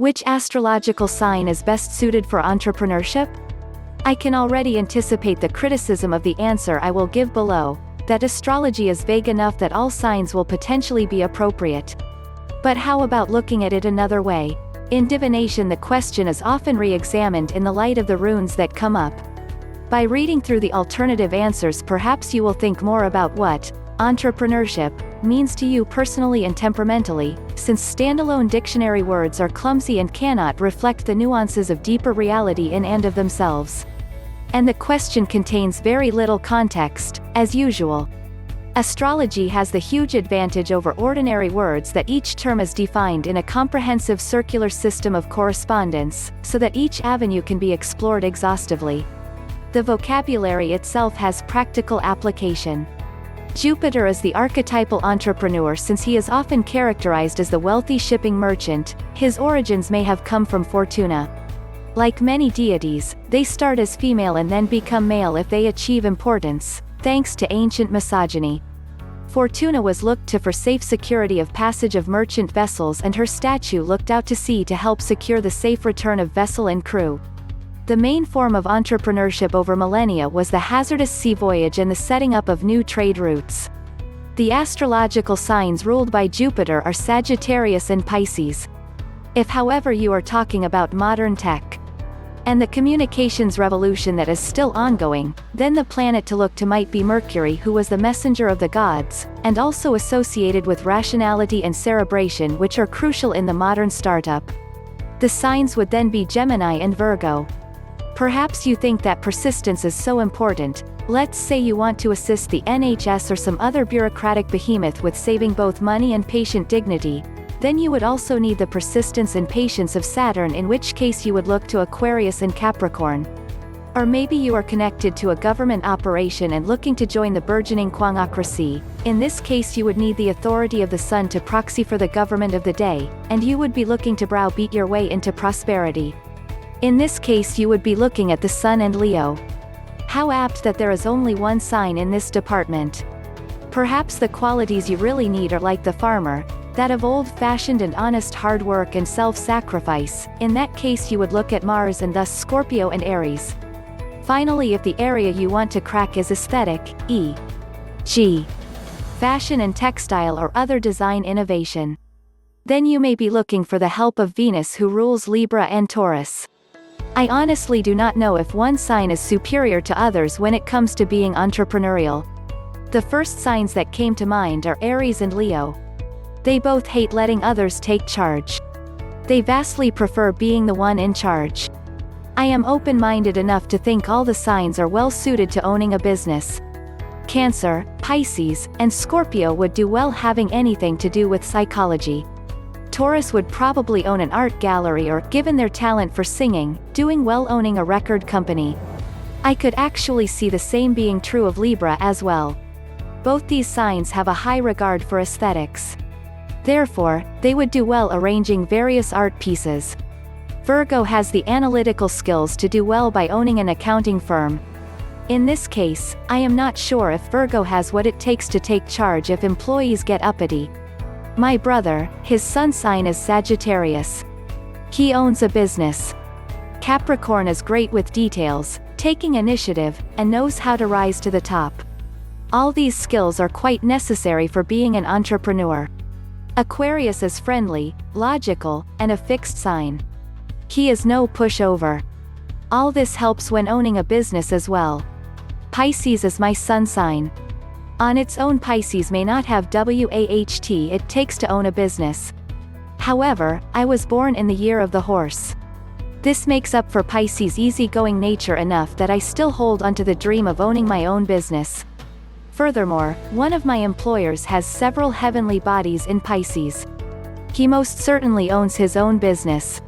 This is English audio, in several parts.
Which astrological sign is best suited for entrepreneurship? I can already anticipate the criticism of the answer I will give below, that astrology is vague enough that all signs will potentially be appropriate. But how about looking at it another way? In divination, the question is often re-examined in the light of the runes that come up. By reading through the alternative answers, perhaps you will think more about what entrepreneurship means to you personally and temperamentally, since standalone dictionary words are clumsy and cannot reflect the nuances of deeper reality in and of themselves. And the question contains very little context, as usual. Astrology has the huge advantage over ordinary words that each term is defined in a comprehensive circular system of correspondence, so that each avenue can be explored exhaustively. The vocabulary itself has practical application. Jupiter is the archetypal entrepreneur, since he is often characterized as the wealthy shipping merchant. His origins may have come from Fortuna. Like many deities, they start as female and then become male if they achieve importance, thanks to ancient misogyny. Fortuna was looked to for safe security of passage of merchant vessels, and her statue looked out to sea to help secure the safe return of vessel and crew. The main form of entrepreneurship over millennia was the hazardous sea voyage and the setting up of new trade routes. The astrological signs ruled by Jupiter are Sagittarius and Pisces. If, however, you are talking about modern tech and the communications revolution that is still ongoing, then the planet to look to might be Mercury, who was the messenger of the gods, and also associated with rationality and cerebration, which are crucial in the modern startup. The signs would then be Gemini and Virgo. Perhaps you think that persistence is so important. Let's say you want to assist the NHS or some other bureaucratic behemoth with saving both money and patient dignity. Then you would also need the persistence and patience of Saturn, in which case you would look to Aquarius and Capricorn. Or maybe you are connected to a government operation and looking to join the burgeoning quangocracy. In this case you would need the authority of the sun to proxy for the government of the day, and you would be looking to browbeat your way into prosperity. In this case you would be looking at the Sun and Leo. How apt that there is only one sign in this department. Perhaps the qualities you really need are like the farmer, that of old-fashioned and honest hard work and self-sacrifice. In that case you would look at Mars, and thus Scorpio and Aries. Finally, if the area you want to crack is aesthetic, e.g., fashion and textile or other design innovation, then you may be looking for the help of Venus, who rules Libra and Taurus. I honestly do not know if one sign is superior to others when it comes to being entrepreneurial. The first signs that came to mind are Aries and Leo. They both hate letting others take charge. They vastly prefer being the one in charge. I am open-minded enough to think all the signs are well suited to owning a business. Cancer, Pisces, and Scorpio would do well having anything to do with psychology. Taurus would probably own an art gallery or, given their talent for singing, doing well owning a record company. I could actually see the same being true of Libra as well. Both these signs have a high regard for aesthetics. Therefore, they would do well arranging various art pieces. Virgo has the analytical skills to do well by owning an accounting firm. In this case, I am not sure if Virgo has what it takes to take charge if employees get uppity. My brother, his sun sign is Sagittarius. He owns a business. Capricorn is great with details, taking initiative, and knows how to rise to the top. All these skills are quite necessary for being an entrepreneur. Aquarius is friendly, logical, and a fixed sign. He is no pushover. All this helps when owning a business as well. Pisces is my sun sign. On its own, Pisces may not have what it takes to own a business. However, I was born in the year of the horse. This makes up for Pisces' easygoing nature enough that I still hold onto the dream of owning my own business. Furthermore, one of my employers has several heavenly bodies in Pisces. He most certainly owns his own business.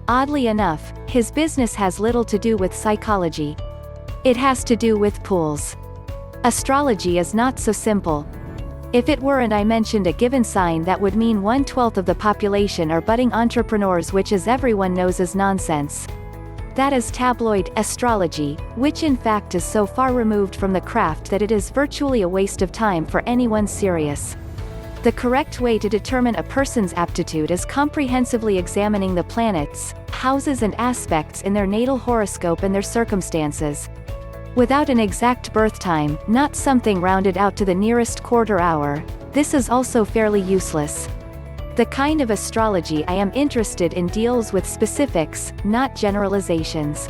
Oddly enough, his business has little to do with psychology. It has to do with pools. Astrology is not so simple. If it were and I mentioned a given sign, that would mean 1/12 of the population are budding entrepreneurs, which, as everyone knows, is nonsense. That is tabloid astrology, which in fact is so far removed from the craft that it is virtually a waste of time for anyone serious. The correct way to determine a person's aptitude is comprehensively examining the planets, houses and aspects in their natal horoscope and their circumstances. Without an exact birth time, not something rounded out to the nearest quarter hour, this is also fairly useless. The kind of astrology I am interested in deals with specifics, not generalizations.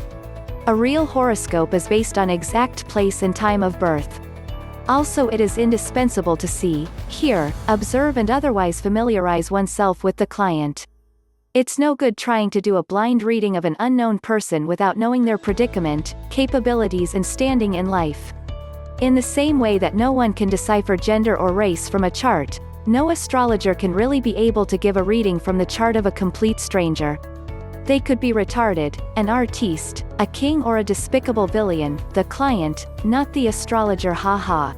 A real horoscope is based on exact place and time of birth. Also, it is indispensable to see, hear, observe and otherwise familiarize oneself with the client. It's no good trying to do a blind reading of an unknown person without knowing their predicament, capabilities and standing in life. In the same way that no one can decipher gender or race from a chart, no astrologer can really be able to give a reading from the chart of a complete stranger. They could be retarded, an artiste, a king or a despicable villain, the client, not the astrologer. Haha.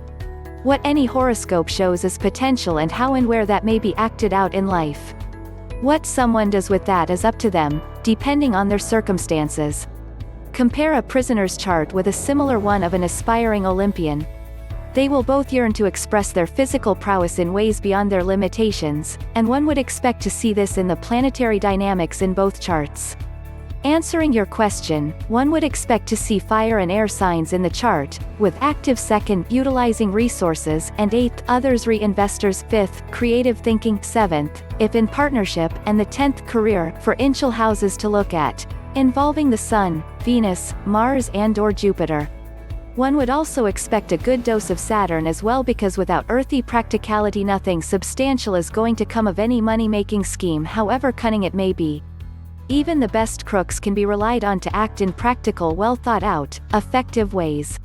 What any horoscope shows is potential, and how and where that may be acted out in life. What someone does with that is up to them, depending on their circumstances. Compare a prisoner's chart with a similar one of an aspiring Olympian. They will both yearn to express their physical prowess in ways beyond their limitations, and one would expect to see this in the planetary dynamics in both charts. Answering your question, one would expect to see fire and air signs in the chart, with active second, utilizing resources, and 8th, others reinvestors, 5th, creative thinking, 7th, if in partnership, and the 10th, career, for initial houses to look at, involving the Sun, Venus, Mars and/or Jupiter. One would also expect a good dose of Saturn as well, because without earthy practicality nothing substantial is going to come of any money-making scheme, however cunning it may be. Even the best crooks can be relied on to act in practical, well thought out, effective ways.